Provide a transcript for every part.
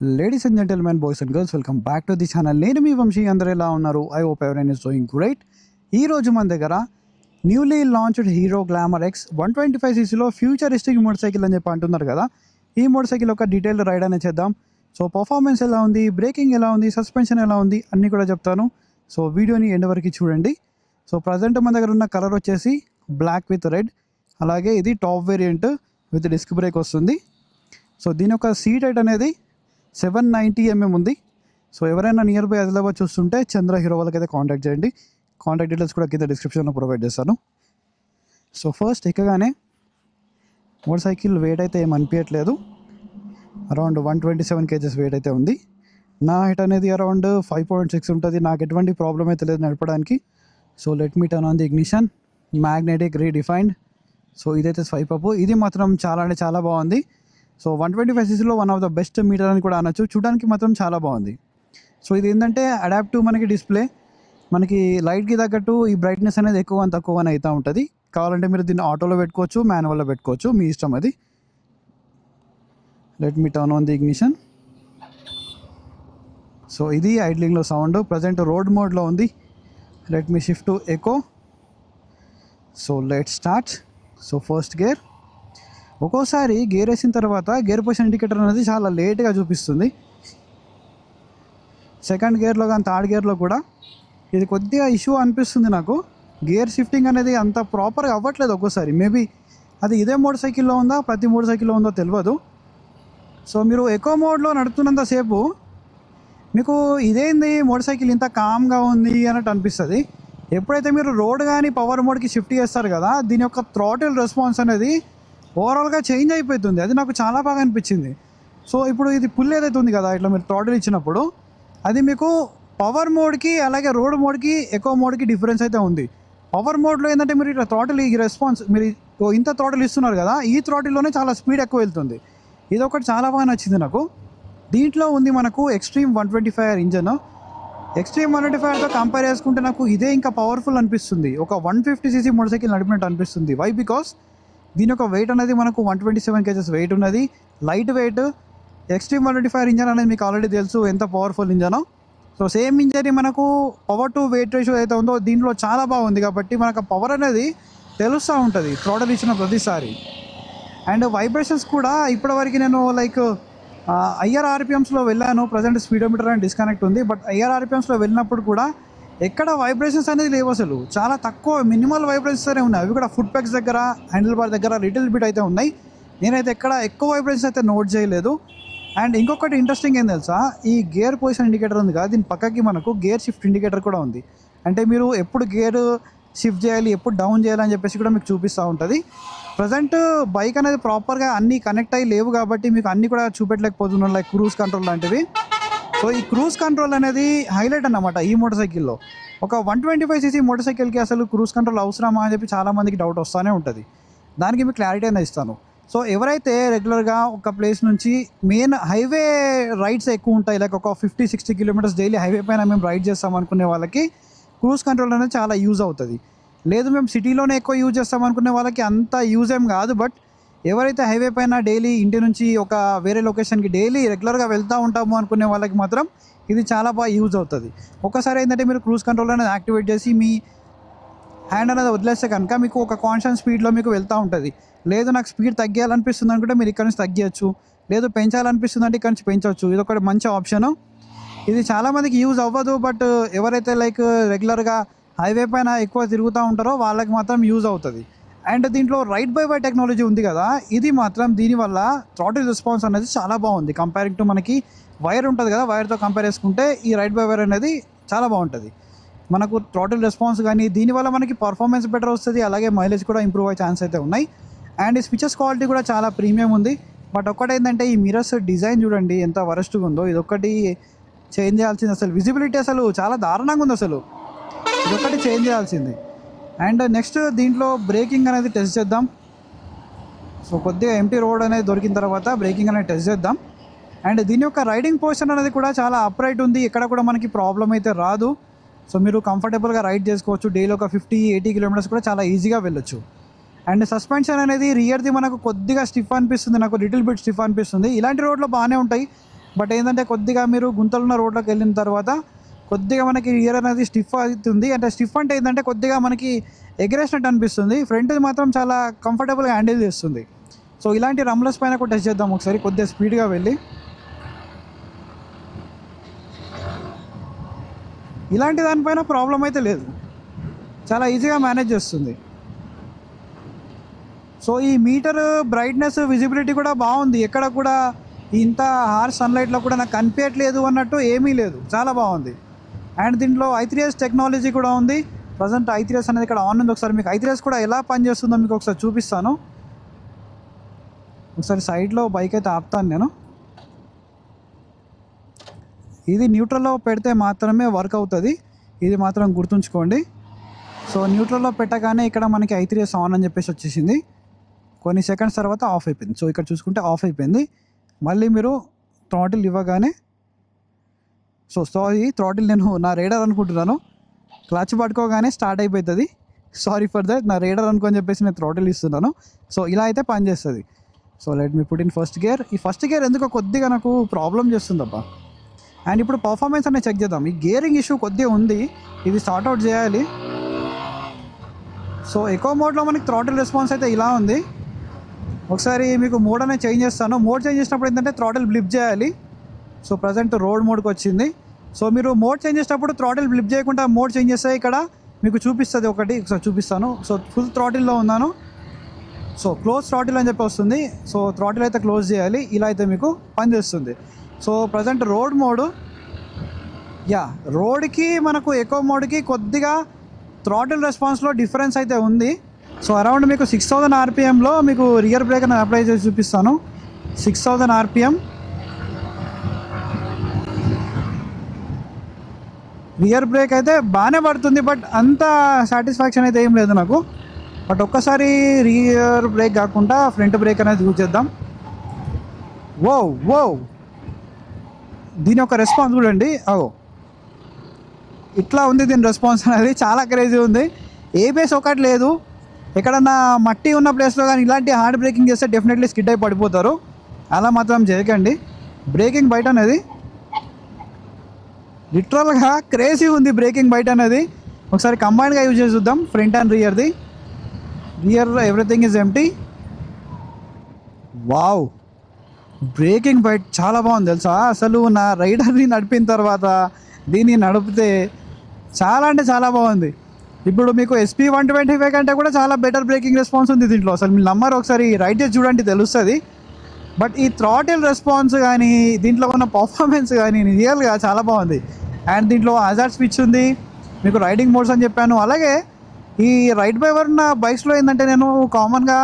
Ladies and gentlemen, boys and girls, welcome back to the channel. నేను మీ వంశీ, అందరూ ఎలా ఉన్నారు? ఐ హోప్ ఎవరైనా ఇస్ డూయింగ్ గ్రేట్. ఈ రోజు మన దగ్గర newly launched hero Glamour X 125cc futuristic motor cycle అని చెప్పి అంటున్నారు కదా. ఈ మోటార్ సైకిల్ ఒక డీటెయిల్ రైడ్ అనేది చేద్దాం. సో పర్ఫార్మెన్స్ ఎలా ఉంది, బ్రేకింగ్ ఎలా ఉంది, సస్పెన్షన్ ఎలా ఉంది అన్నీ కూడా చెప్తాను. సో వీడియోని ఎండ్ వరకు చూడండి. సో ప్రజెంట్ మన దగ్గర ఉన్న కలర్ వచ్చేసి బ్లాక్ విత్ రెడ్, అలాగే ఇది top variant with disc brake వస్తుంది. సో దీని యొక్క సీట్ హైట్ అనేది 790mm ఉంది. సో ఎవరైనా నియర్ బై ఆదిలాబాద్ చూస్తుంటే చంద్ర హీరో వాళ్ళకైతే కాంటాక్ట్ చేయండి. కాంటాక్ట్ డీటెయిల్స్ కూడా కింద డిస్క్రిప్షన్లో ప్రొవైడ్ చేస్తాను. సో ఫస్ట్ ఎక్కగానే మోటార్ సైకిల్ వెయిట్ అయితే ఏం అనిపించట్లేదు. అరౌండ్ 127 kgs వెయిట్ అయితే ఉంది. నా హైట్ అనేది అరౌండ్ 5.6 ఉంటుంది. నాకు ఎటువంటి ప్రాబ్లం అయితే లేదు నడపడానికి. So let me turn on the ignition. Magnetic redefined. So ఇదైతే స్వైప్ అప్. ఇది మాత్రం చాలా అంటే చాలా బాగుంది. So 125cc one of the best meter అని కూడా అనొచ్చు. చూడడానికి మాత్రం చాలా బాగుంది. సో ఇది ఏంటంటే అడాప్టివ్ మనకి డిస్ప్లే, మనకి లైట్కి తగ్గట్టు ఈ బ్రైట్నెస్ అనేది ఎక్కువ అని తక్కువ అని అవుతూ ఉంటుంది. కావాలంటే మీరు దీన్ని ఆటోలో పెట్టుకోవచ్చు, మాన్యువల్లో పెట్టుకోవచ్చు, మీ ఇష్టం అది. Let me turn on the ignition. So ఇది ఐడ్లింగ్లో సౌండ్. ప్రజెంట్ రోడ్ మోడ్లో ఉంది. Let me shift to eco. So let start. So first gear. ఒక్కోసారి గేర్ వేసిన తర్వాత గేర్ పొజిషన్ ఇండికేటర్ అనేది చాలా లేట్గా చూపిస్తుంది. సెకండ్ గేర్లో కానీ థర్డ్ గేర్లో కూడా ఇది కొద్దిగా ఇష్యూ అనిపిస్తుంది నాకు. గేర్ షిఫ్టింగ్ అనేది అంత ప్రాపర్గా అవ్వట్లేదు ఒక్కోసారి. మేబీ అది ఇదే మోటార్ సైకిల్లో ఉందా, ప్రతి మోటార్ సైకిల్లో ఉందో తెలియదు. సో మీరు ఎకో మోడ్లో నడుపుతున్నంతసేపు మీకు ఇదేంది మోటార్ సైకిల్ ఇంత కామ్గా ఉంది అన్నట్టు అనిపిస్తుంది. ఎప్పుడైతే మీరు రోడ్ కానీ పవర్ మోడ్కి షిఫ్ట్ చేస్తారు కదా, దీని యొక్క థ్రాటిల్ రెస్పాన్స్ అనేది ఓవరాల్గా చేంజ్ అయిపోతుంది. అది నాకు చాలా బాగా అనిపించింది. సో ఇప్పుడు ఇది పుల్ ఏదైతే ఉంది కదా, ఇట్లా మీరు థ్రాటిల్ ఇచ్చినప్పుడు అది మీకు పవర్ మోడ్కి అలాగే రోడ్ మోడ్కి ఎకో మోడ్కి డిఫరెన్స్ అయితే ఉంది. పవర్ మోడ్లో ఏంటంటే మీరు ఇట్లా థ్రాటిల్ ఈ రెస్పాన్స్ మీరు ఇంత థ్రాటిల్ ఇస్తున్నారు కదా, ఈ థ్రాటిల్లోనే చాలా స్పీడ్ ఎక్కువ వెళ్తుంది. ఇది ఒకటి చాలా బాగా నచ్చింది నాకు. దీంట్లో ఉంది మనకు ఎక్స్ట్రీమ్ 125R ఇంజన్. ఎక్స్ట్రీమ్ 125Rతో కంపేర్ చేసుకుంటే నాకు ఇదే ఇంకా పవర్ఫుల్ అనిపిస్తుంది. ఒక 150cc మోటార్ సైకిల్ నడిపినట్టు అనిపిస్తుంది. వై? బికాస్ దీని యొక్క వెయిట్ అనేది మనకు 127 kgs వెయిట్ ఉన్నది. Light weight. Extreme 125R engine అనేది మీకు ఆల్రెడీ తెలుసు ఎంత పవర్ఫుల్ ఇంజనో. సో సేమ్ ఇంజన్ మనకు పవర్ టు వెయిట్ రేషియో అయితే ఉందో దీంట్లో చాలా బాగుంది. కాబట్టి మనకు పవర్ అనేది తెలుస్తూ ఉంటుంది థ్రాటిల్ ఇచ్చిన ప్రతిసారి. అండ్ వైబ్రేషన్స్ కూడా ఇప్పటివరకు నేను లైక్ IR RPMస్లో వెళ్ళాను. ప్రజెంట్ స్పీడోమీటర్ అని డిస్కనెక్ట్ ఉంది. బట్ IR RPMస్లో వెళ్ళినప్పుడు కూడా ఎక్కడ వైబ్రేషన్స్ అనేది లేవు అసలు. చాలా తక్కువ మినిమల్ వైబ్రేషన్స్ అనే ఉన్నాయి. అవి కూడా ఫుట్ పెగ్స్ దగ్గర, హ్యాండిల్ బార్ దగ్గర లిటిల్ బిట్ అయితే ఉన్నాయి. నేనైతే ఎక్కడ ఎక్కువ వైబ్రేషన్స్ అయితే నోట్ చేయలేదు. అండ్ ఇంకొకటి ఇంట్రెస్టింగ్ ఏం తెలుసా, ఈ గేర్ పొజిషన్ ఇండికేటర్ ఉంది కదా, దీని పక్కకి మనకు గేర్ షిఫ్ట్ ఇండికేటర్ కూడా ఉంది. అంటే మీరు ఎప్పుడు గేర్ షిఫ్ట్ చేయాలి, ఎప్పుడు డౌన్ చేయాలి అని చెప్పేసి కూడా మీకు చూపిస్తూ ఉంటుంది. ప్రజెంట్ బైక్ అనేది ప్రాపర్గా అన్నీ కనెక్ట్ అయ్యి లేవు కాబట్టి మీకు అన్నీ కూడా చూపెట్టలేకపోతున్నాను, లైక్ క్రూజ్ కంట్రోల్ లాంటివి. సో ఈ క్రూజ్ కంట్రోల్ అనేది హైలైట్ అన్నమాట ఈ మోటార్ సైకిల్లో. ఒక 125cc మోటార్ సైకిల్కి అసలు క్రూజ్ కంట్రోల్ అవసరమా అని చెప్పి చాలామందికి డౌట్ వస్తూనే ఉంటుంది. దానికి మీకు క్లారిటీ అనేది ఇస్తాను. సో ఎవరైతే రెగ్యులర్గా ఒక ప్లేస్ నుంచి మెయిన్ హైవే రైడ్స్ ఎక్కువ ఉంటాయి, లైక్ ఒక 50-60 kilometers డైలీ హైవే పైన మేము రైడ్ చేస్తాం అనుకునే వాళ్ళకి క్రూజ్ కంట్రోల్ అనేది చాలా యూజ్ అవుతుంది. లేదు మేము సిటీలోనే ఎక్కువ యూజ్ చేస్తాం అనుకునే వాళ్ళకి అంత యూజ్ ఏం కాదు. బట్ ఎవరైతే హైవే పైన డైలీ ఇంటి నుంచి ఒక వేరే లొకేషన్కి డైలీ రెగ్యులర్గా వెళ్తూ ఉంటాము అనుకునే వాళ్ళకి మాత్రం ఇది చాలా బాగా యూజ్ అవుతుంది. ఒకసారి ఏంటంటే మీరు క్రూజ్ కంట్రోల్ అనేది యాక్టివేట్ చేసి మీ హ్యాండ్ అనేది వదిలేస్తే కనుక మీకు ఒక కాన్స్టెంట్ స్పీడ్లో మీకు వెళ్తూ ఉంటుంది. లేదు నాకు స్పీడ్ తగ్గాలనిపిస్తుంది అనుకుంటే మీరు ఇక్కడ నుంచి తగ్గించచ్చు, లేదు పెంచాలనిపిస్తుంది అంటే ఇక్కడ నుంచి పెంచవచ్చు. ఇది ఒకటి మంచి ఆప్షను. ఇది చాలామందికి యూజ్ అవ్వదు. బట్ ఎవరైతే లైక్ రెగ్యులర్గా హైవే పైన ఎక్కువ తిరుగుతూ ఉంటారో వాళ్ళకి మాత్రం యూజ్ అవుతుంది. అండ్ దీంట్లో రైడ్ బై వైర్ టెక్నాలజీ ఉంది కదా, ఇది మాత్రం దీనివల్ల థ్రాటిల్ రెస్పాన్స్ అనేది చాలా బాగుంది. కంపేరింగ్ టు మనకి వైర్ ఉంటుంది కదా, వైర్తో కంపేర్ చేసుకుంటే ఈ రైడ్ బై వైర్ అనేది చాలా బాగుంటుంది. మనకు థ్రాటిల్ రెస్పాన్స్ కానీ దీనివల్ల మనకి పర్ఫార్మెన్స్ బెటర్ వస్తుంది, అలాగే మైలేజ్ కూడా ఇంప్రూవ్ అయ్యే ఛాన్స్ అయితే ఉన్నాయి. అండ్ ఈ స్విచెస్ క్వాలిటీ కూడా చాలా ప్రీమియం ఉంది. బట్ ఒక్కటి ఏంటంటే ఈ మిరర్స్ డిజైన్ చూడండి ఎంత వరస్ట్గా ఉందో. ఇదొక్కటి చేంజ్ చేయాల్సింది. అసలు విజిబిలిటీ అసలు చాలా దారుణంగా ఉంది. అసలు ఇదొక్కటి చేంజ్ చేయాల్సింది. అండ్ నెక్స్ట్ దీంట్లో బ్రేకింగ్ అనేది టెస్ట్ చేద్దాం. సో కొద్దిగా ఎంటీ రోడ్ అనేది దొరికిన తర్వాత బ్రేకింగ్ అనేది టెస్ట్ చేద్దాం. అండ్ దీని యొక్క రైడింగ్ పొజిషన్ అనేది కూడా చాలా అప్రైట్ ఉంది. ఎక్కడ కూడా మనకి ప్రాబ్లం అయితే రాదు. సో మీరు కంఫర్టబుల్గా రైడ్ చేసుకోవచ్చు. డైలీ ఒక 50-80 kilometers కూడా చాలా ఈజీగా వెళ్ళొచ్చు. అండ్ సస్పెన్షన్ అనేది రియర్ది మనకు కొద్దిగా స్టిఫ్ అనిపిస్తుంది, నాకు లిటిల్ బిట్ స్టిఫ్ అనిపిస్తుంది. ఇలాంటి రోడ్లో బాగానే ఉంటాయి. బట్ ఏంటంటే కొద్దిగా మీరు గుంతలున్న రోడ్లోకి వెళ్ళిన తర్వాత కొద్దిగా మనకి రియర్ అనేది స్టిఫ్ అవుతుంది. అంటే స్టిఫ్ అంటే ఏంటంటే కొద్దిగా మనకి ఎగరేసినట్టు అనిపిస్తుంది. ఫ్రంట్ మాత్రం చాలా కంఫర్టబుల్గా హ్యాండిల్ చేస్తుంది. సో ఇలాంటి రమ్లెస్ పైన కూడా టెస్ట్ చేద్దాం ఒకసారి, కొద్దిగా స్పీడ్గా వెళ్ళి. ఇలాంటి దానిపైన ప్రాబ్లం అయితే లేదు, చాలా ఈజీగా మేనేజ్ చేస్తుంది. సో ఈ మీటర్ బ్రైట్నెస్ విజిబిలిటీ కూడా బాగుంది, ఎక్కడ కూడా ఇంత హార్ష్ సన్లైట్లో కూడా నాకు కనిపించట్లేదు అన్నట్టు ఏమీ లేదు, చాలా బాగుంది. అండ్ దీంట్లో i3s టెక్నాలజీ కూడా ఉంది. ప్రజెంట్ i3s అనేది ఇక్కడ ఆన్ ఉంది. ఒకసారి మీకు i3s కూడా ఎలా పనిచేస్తుందో మీకు ఒకసారి చూపిస్తాను. ఒకసారి సైడ్లో బైక్ అయితే ఆపుతాను నేను. ఇది న్యూట్రల్లో పెడితే మాత్రమే వర్క్ అవుతుంది, ఇది మాత్రం గుర్తుంచుకోండి. సో న్యూట్రల్లో పెట్టగానే ఇక్కడ మనకి i3s ఆన్ అని చెప్పేసి వచ్చేసింది. కొన్ని సెకండ్స్ తర్వాత ఆఫ్ అయిపోయింది. సో ఇక్కడ చూసుకుంటే ఆఫ్ అయిపోయింది. మళ్ళీ మీరు థ్రాటిల్ ఇవ్వగానే, సో సారీ థ్రాటిల్ నేను నా రేడర్ అనుకుంటున్నాను, క్లచ్ పట్టుకోగానే స్టార్ట్ అయిపోతుంది. సారీ ఫర్ దట్, నా రేడర్ అనుకొని చెప్పేసి నేను థ్రాటిల్ ఇస్తున్నాను. సో ఇలా అయితే పనిచేస్తుంది. So let me put in first gear. ఈ ఫస్ట్ గేర్ ఎందుకో కొద్దిగా నాకు ప్రాబ్లం చేస్తుందబ్బా. అండ్ ఇప్పుడు పర్ఫార్మెన్స్ అనేది చెక్ చేద్దాం. ఈ గేరింగ్ ఇష్యూ కొద్దిగా ఉంది, ఇది సార్ట్ అవుట్ చేయాలి. సో ఎకో మోడ్లో మనకి థ్రాటిల్ రెస్పాన్స్ అయితే ఇలా ఉంది. ఒకసారి మీకు మోడ్ అనేది చేంజ్ చేస్తాను. మోడ్ చేంజ్ చేసినప్పుడు ఏంటంటే థ్రాటిల్ బ్లిప్ చేయాలి. సో ప్రజెంట్ రోడ్ మోడ్కి వచ్చింది. సో మీరు మోడ్ చేంజ్ చేసేటప్పుడు థ్రాటిల్ బ్లిప్ చేయకుండా మోడ్ చేంజ్ చేస్తే ఇక్కడ మీకు చూపిస్తుంది ఒకటి, ఒకసారి చూపిస్తాను. సో ఫుల్ థ్రాటిల్లో ఉన్నాను. సో క్లోజ్ థ్రాటిల్ అని చెప్పి వస్తుంది. సో థ్రాటిల్ అయితే క్లోజ్ చేయాలి, ఇలా అయితే మీకు పనిచేస్తుంది. So present road mode, yeah రోడ్కి మనకు ఎకో మోడ్కి కొద్దిగా థ్రాటిల్ రెస్పాన్స్లో డిఫరెన్స్ అయితే ఉంది. సో అరౌండ్ మీకు 6000 RPMలో మీకు రియర్ బ్రేక్ అనేది అప్లై చేసి చూపిస్తాను. 6000 RPM రియర్ బ్రేక్ అయితే బాగానే పడుతుంది, బట్ అంత సాటిస్ఫాక్షన్ అయితే ఏం లేదు నాకు. బట్ ఒక్కసారి రియర్ బ్రేక్ కాకుండా ఫ్రంట్ బ్రేక్ అనేది యూజ్ చేద్దాం. వో వో దీని యొక్క రెస్పాన్స్ చూడండి, అగో ఇట్లా ఉంది దీని రెస్పాన్స్ అనేది, చాలా క్రేజీ ఉంది. ఏబిఎస్ ఒకటి లేదు, ఎక్కడన్నా మట్టి ఉన్న ప్లేస్లో కానీ ఇలాంటి హార్డ్ బ్రేకింగ్ చేస్తే డెఫినెట్లీ స్కిడ్ అయి పడిపోతారు, అలా మాత్రం చేయకండి. బ్రేకింగ్ బయట అనేది లిటరల్గా క్రేజీ ఉంది, బ్రేకింగ్ బయట అనేది. ఒకసారి కంబైన్డ్గా యూజ్ చేసి చూద్దాం ఫ్రంట్ అండ్ రియర్ది. Rear everything is empty. Wow, braking bite చాలా బాగుంది తెలుసా. అసలు నా రైడర్ని నడిపిన తర్వాత దీన్ని నడిపితే చాలా అంటే చాలా బాగుంది. ఇప్పుడు మీకు SP125 కంటే కూడా చాలా బెటర్ బ్రేకింగ్ రెస్పాన్స్ ఉంది దీంట్లో. అసలు మీ నంబర్ ఒకసారి రైట్ చేసి చూడండి తెలుస్తుంది. బట్ ఈ థ్రాటిల్ రెస్పాన్స్ కానీ దీంట్లో ఉన్న పర్ఫార్మెన్స్ కానీ రియల్గా చాలా బాగుంది. అండ్ దీంట్లో హజార్డ్ స్విచ్ ఉంది, మీకు రైడింగ్ మోడ్స్ అని చెప్పాను. అలాగే ఈ రైడ్ బై ఉన్న బైక్స్లో ఏంటంటే నేను కామన్గా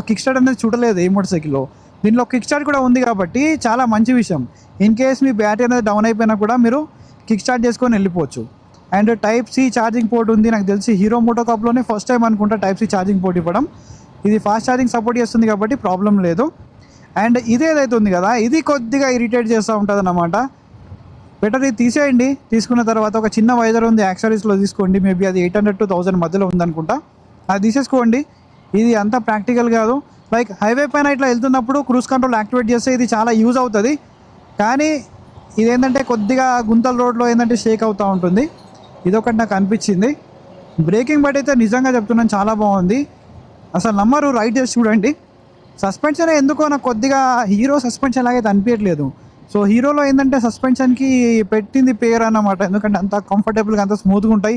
కిక్ స్టార్ట్ అనేది చూడలేదు ఈ మోటార్ సైకిల్లో. దీంట్లో కిక్ స్టార్ట్ కూడా ఉంది కాబట్టి చాలా మంచి విషయం. ఇన్ కేస్ మీ బ్యాటరీ అనేది డౌన్ అయిపోయినా కూడా మీరు కిక్ స్టార్ట్ చేసుకొని వెళ్ళిపోవచ్చు. అండ్ Type-C ఛార్జింగ్ పోర్ట్ ఉంది, నాకు తెలిసి హీరో మోటోకాప్లోనే ఫస్ట్ టైం అనుకుంటా Type-C ఛార్జింగ్ పోర్ట్ ఇవ్వడం. ఇది ఫాస్ట్ ఛార్జింగ్ సపోర్ట్ చేస్తుంది కాబట్టి ప్రాబ్లం లేదు. అండ్ ఇదేదైతే ఉంది కదా, ఇది కొద్దిగా ఇరిటేట్ చేస్తూ ఉంటుంది అన్నమాట. బెటర్ ఇది తీసేయండి. తీసుకున్న తర్వాత ఒక చిన్న వైజర్ ఉంది, యాక్సరీస్లో తీసుకోండి. మేబీ అది 800 to 1000 మధ్యలో ఉందనుకుంటా, అది తీసేసుకోండి. ఇది అంత ప్రాక్టికల్ కాదు. లైక్ హైవే పైన ఇట్లా వెళ్తున్నప్పుడు క్రూజ్ కంట్రోల్ యాక్టివేట్ చేస్తే ఇది చాలా యూజ్ అవుతుంది. కానీ ఇదేంటంటే కొద్దిగా గుంతల రోడ్లో ఏంటంటే షేక్ అవుతూ ఉంటుంది, ఇదొకటి నాకు అనిపించింది. బ్రేకింగ్ బట్ అయితే నిజంగా చెప్తున్నాను చాలా బాగుంది. అసలు నమ్మరు, రైట్ చేసి చూడండి. సస్పెన్షన్ ఎందుకో నాకు కొద్దిగా హీరో సస్పెన్షన్ లాగైతే అనిపించట్లేదు. సో హీరోలో ఏంటంటే సస్పెన్షన్కి పెట్టింది పేరు అన్నమాట, ఎందుకంటే అంత కంఫర్టబుల్గా అంత స్మూత్గా ఉంటాయి.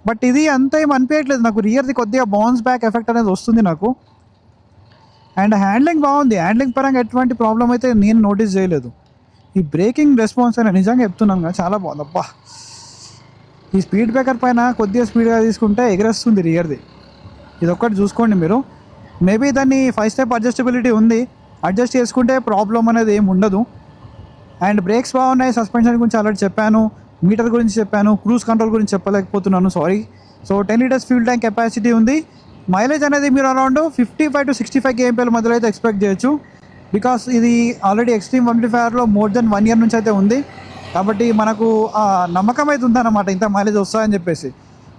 బట్ ఇది అంత ఏం అనిపించట్లేదు నాకు. రియర్ది కొద్దిగా బౌన్స్ బ్యాక్ ఎఫెక్ట్ అనేది వస్తుంది నాకు. అండ్ హ్యాండ్లింగ్ బాగుంది, హ్యాండ్లింగ్ పరంగా ఎటువంటి ప్రాబ్లం అయితే నేను నోటీస్ చేయలేదు. ఈ బ్రేకింగ్ రెస్పాన్స్ అయినా నిజంగా చెప్తున్నాను కదా చాలా బాగుంది. అబ్బా, ఈ స్పీడ్ బ్రేకర్ పైన కొద్దిగా స్పీడ్గా తీసుకుంటే ఎగరేస్తుంది రియర్ది. ఇది ఒక్కటి చూసుకోండి మీరు. మేబీ దాన్ని 5 స్టెప్ అడ్జస్టబిలిటీ ఉంది, అడ్జస్ట్ చేసుకుంటే ప్రాబ్లం అనేది ఏమి ఉండదు. అండ్ బ్రేక్స్ బాగున్నాయి. సస్పెన్షన్ గురించి ఆల్రెడీ చెప్పాను, మీటర్ గురించి చెప్పాను, క్రూజ్ కంట్రోల్ గురించి చెప్పలేకపోతున్నాను, sorry. So 10 litres fuel tank capacity ఉంది. మైలేజ్ అనేది మీరు అరౌండ్ 55 to 65 kmpl మధ్యలో అయితే ఎక్స్పెక్ట్ చేయొచ్చు. బికాస్ ఇది ఆల్రెడీ ఎక్స్ట్రీమ్ 125Rలో మోర్ దెన్ 1 year నుంచి అయితే ఉంది కాబట్టి మనకు నమ్మకం అయితే ఉందన్నమాట ఇంత మైలేజ్ వస్తుందని చెప్పేసి.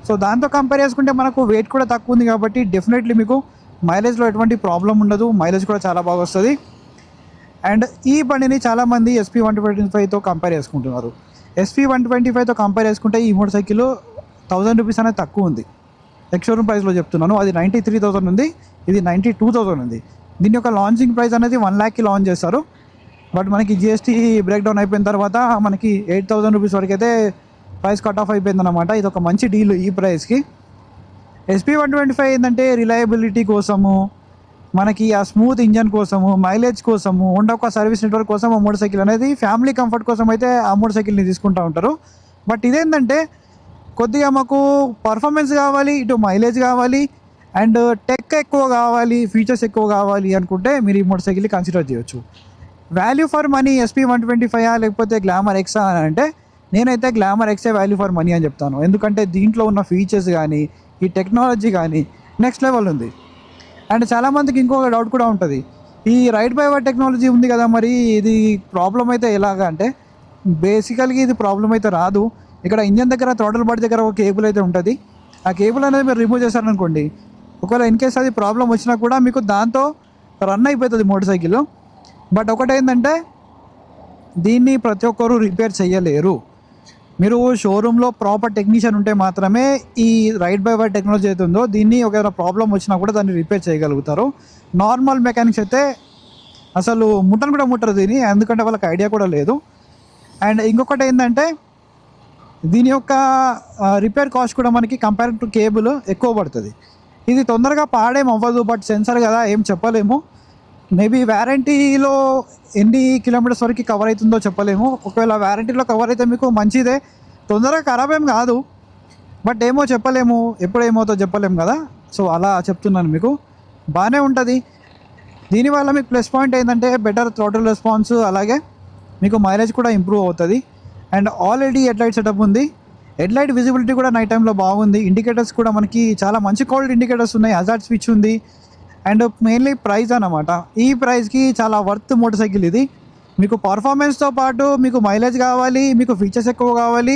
సో దాంతో కంపేర్ చేసుకుంటే మనకు వెయిట్ కూడా తక్కువ ఉంది కాబట్టి డెఫినెట్లీ మీకు మైలేజ్లో ఎటువంటి ప్రాబ్లం ఉండదు, మైలేజ్ కూడా చాలా బాగా వస్తుంది. అండ్ ఈ బండిని చాలామంది SP125తో కంపేర్ చేసుకుంటున్నారు. SP125తో కంపేర్ చేసుకుంటే ఈ మోటార్ సైకిల్ 1000 రూపీస్ అనేది తక్కువ ఉంది. ఎక్స్-షోరూమ్ ప్రైస్లో చెప్తున్నాను. అది 93,000 ఉంది, ఇది 92,000 ఉంది. దీని యొక్క లాంచింగ్ ప్రైస్ అనేది 1 lakh లాంచ్ చేస్తారు. బట్ మనకి GST బ్రేక్ డౌన్ అయిపోయిన తర్వాత మనకి 8,000 రూపీస్ వరకు అయితే ప్రైస్ కట్ ఆఫ్ అయిపోయిందన్నమాట. ఇది ఒక మంచి డీల్ ఈ ప్రైస్కి. SP125 ఏంటంటే రిలయబిలిటీ కోసము, మనకి ఆ స్మూత్ ఇంజన్ కోసము, మైలేజ్ కోసము, హోండా ఒక సర్వీస్ నెట్వర్క్ కోసం ఆ మోటార్ సైకిల్ అనేది ఫ్యామిలీ కంఫర్ట్ కోసం అయితే ఆ మోటార్ సైకిల్ని తీసుకుంటూ ఉంటారు. బట్ ఇదేంటంటే కొద్దిగా మాకు పర్ఫార్మెన్స్ కావాలి, ఇటు మైలేజ్ కావాలి, అండ్ టెక్ ఎక్కువ కావాలి, ఫీచర్స్ ఎక్కువ కావాలి అనుకుంటే మీరు ఈ మోటార్ సైకిల్ని కన్సిడర్ చేయొచ్చు. వాల్యూ ఫర్ మనీ SP125 లేకపోతే గ్లామర్ ఎక్సా అని అంటే నేనైతే glamour x value for money అని చెప్తాను. ఎందుకంటే దీంట్లో ఉన్న ఫీచర్స్ కానీ, ఈ టెక్నాలజీ కానీ నెక్స్ట్ లెవెల్ ఉంది. అండ్ చాలామందికి ఇంకొక డౌట్ కూడా ఉంటుంది, ఈ రైడ్ బై వైర్ టెక్నాలజీ ఉంది కదా, మరి ఇది ప్రాబ్లం అయితే ఎలాగా అంటే బేసికల్గా ఇది ప్రాబ్లం అయితే రాదు. ఇక్కడ ఇంజన్ దగ్గర థ్రాటిల్ బాడీ దగ్గర ఒక కేబుల్ అయితే ఉంటుంది. ఆ కేబుల్ అనేది మీరు రిమూవ్ చేశారనుకోండి, ఒకవేళ ఇన్ కేస్ అది ప్రాబ్లం వచ్చినా కూడా మీకు దాంతో రన్ అయిపోతుంది మోటార్ సైకిల్. బట్ ఒకటేంటంటే దీన్ని ప్రతి ఒక్కరు రిపేర్ చేయలేరు. మీరు షోరూంలో ప్రాపర్ టెక్నీషియన్ ఉంటే మాత్రమే ఈ రైడ్ బై వైర్ టెక్నాలజీ అయితే ఉందో దీన్ని ఒకవేళ ప్రాబ్లం వచ్చినా కూడా దాన్ని రిపేర్ చేయగలుగుతారు. నార్మల్ మెకానిక్స్ అయితే అసలు ముట్టను కూడా ముట్టరు దీన్ని, ఎందుకంటే వాళ్ళకి ఐడియా కూడా లేదు. అండ్ ఇంకొకటి ఏంటంటే దీని యొక్క రిపేర్ కాస్ట్ కూడా మనకి కంపేర్ టు కేబుల్ ఎక్కువ పడుతుంది. ఇది తొందరగా పాడేం అవ్వదు, బట్ సెన్సార్ కదా ఏం చెప్పలేము. మేబీ వ్యారంటీలో ఎన్ని కిలోమీటర్స్ వరకు కవర్ అవుతుందో చెప్పలేము. ఒకవేళ వ్యారంటీలో కవర్ అయితే మీకు మంచిదే, తొందరగా ఖరాబ్ ఏం కాదు. బట్ ఏమో చెప్పలేము, ఎప్పుడు ఏమవుతుందో చెప్పలేము కదా. సో అలా చెప్తున్నాను, మీకు బాగానే ఉంటుంది. దీనివల్ల మీకు ప్లస్ పాయింట్ ఏంటంటే బెటర్ థ్రాటిల్ రెస్పాన్స్, అలాగే మీకు మైలేజ్ కూడా ఇంప్రూవ్ అవుతుంది. అండ్ ఆల్రెడీ హెడ్లైట్ సెటప్ ఉంది. హెడ్లైట్ విజిబిలిటీ కూడా నైట్ టైంలో బాగుంది. ఇండికేటర్స్ కూడా మనకి చాలా మంచి క్వాలిటీ ఇండికేటర్స్ ఉన్నాయి. హజార్డ్ స్విచ్ ఉంది. అండ్ మెయిన్లీ ప్రైస్ అన్నమాట. ఈ ప్రైస్కి చాలా వర్త్ మోటార్ సైకిల్ ఇది. మీకు పర్ఫార్మెన్స్తో పాటు మీకు మైలేజ్ కావాలి, మీకు ఫీచర్స్ ఎక్కువ కావాలి.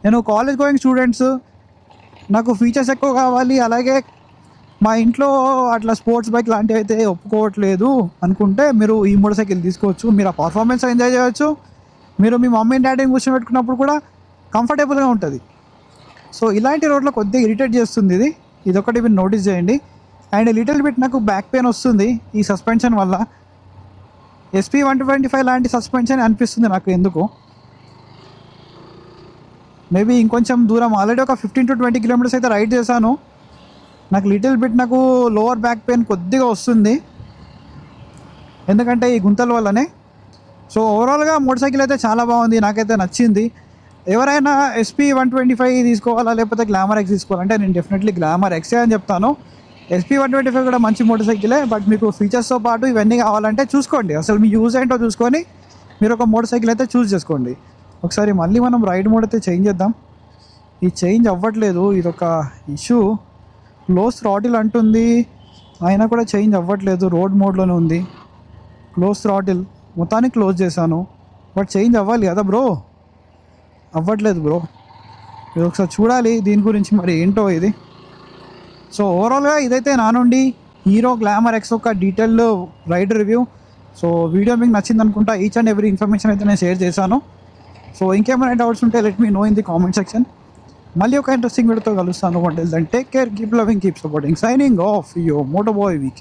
నేను కాలేజ్ గోయింగ్ స్టూడెంట్స్, నాకు ఫీచర్స్ ఎక్కువ కావాలి, అలాగే మా ఇంట్లో అట్లా స్పోర్ట్స్ బైక్ లాంటివి అయితే ఒప్పుకోవట్లేదు అనుకుంటే మీరు ఈ మోటార్ సైకిల్ తీసుకోవచ్చు. మీరు ఆ పర్ఫార్మెన్స్ ఎంజాయ్ చేయవచ్చు. మీరు మీ మమ్మీ డాడీని కూర్చోబెట్టుకున్నప్పుడు కూడా కంఫర్టబుల్గా ఉంటుంది. సో ఇలాంటి రోడ్లో కొద్దిగా ఇరిటేట్ చేస్తుంది ఇది. ఇదొకటి మీరు నోటీస్ చేయండి. అండ్ లిటిల్ బిట్ నాకు బ్యాక్ పెయిన్ వస్తుంది ఈ సస్పెన్షన్ వల్ల. SP125 లాంటి సస్పెన్షన్ అనిపిస్తుంది నాకు ఎందుకు. మేబీ ఇంకొంచెం దూరం ఆల్రెడీ ఒక 15 to 20 కిలోమీటర్స్ అయితే రైడ్ చేశాను. నాకు లిటిల్ బిట్ నాకు లోవర్ బ్యాక్ పెయిన్ కొద్దిగా వస్తుంది, ఎందుకంటే ఈ గుంతల వల్లనే. సో ఓవరాల్గా మోటార్ సైకిల్ అయితే చాలా బాగుంది, నాకైతే నచ్చింది. ఎవరైనా SP125 తీసుకోవాలా లేకపోతే గ్లామర్ ఎక్స్ తీసుకోవాలంటే నేను డెఫినెట్లీ గ్లామర్ ఎక్సే అని చెప్తాను. SP125 కూడా మంచి మోటార్ సైకిలే, బట్ మీకు ఫీచర్స్తో పాటు ఇవన్నీ కావాలంటే చూసుకోండి. అసలు మీ యూజ్ ఏంటో చూసుకొని మీరు ఒక మోటార్ సైకిల్ అయితే చూస్ చేసుకోండి. ఒకసారి మళ్ళీ మనం రైడ్ మోడ్ అయితే చేంజ్ చేద్దాం. ఈ చేంజ్ అవ్వట్లేదు, ఇదొక ఇష్యూ. క్లోజ్ థ్రాటిల్ అంటుంది, అయినా కూడా చేంజ్ అవ్వట్లేదు. రోడ్ మోడ్లోనే ఉంది. క్లోజ్ థ్రాటిల్ మొత్తానికి క్లోజ్ చేశాను, బట్ చేంజ్ అవ్వాలి కదా బ్రో, అవ్వట్లేదు బ్రో. ఇది ఒకసారి చూడాలి దీని గురించి మరి ఏంటో ఇది. సో ఓవరాల్గా ఇదైతే నా నుండి హీరో గ్లామర్ ఎక్స్ ఒక detail ride review. So video మీకు నచ్చింది అనుకుంటా. ఈచ్ అండ్ ఎవ్రీ ఇన్ఫర్మేషన్ అయితే నేను షేర్ చేశాను. సో ఇంకేమైనా డౌట్స్ ఉంటే let me know in the comment section. మళ్ళీ ఒక ఇంట్రెస్టింగ్ వీడియోతో కలుస్తాను. Take care, keep loving, keep supporting. Signing off your moto boy VK.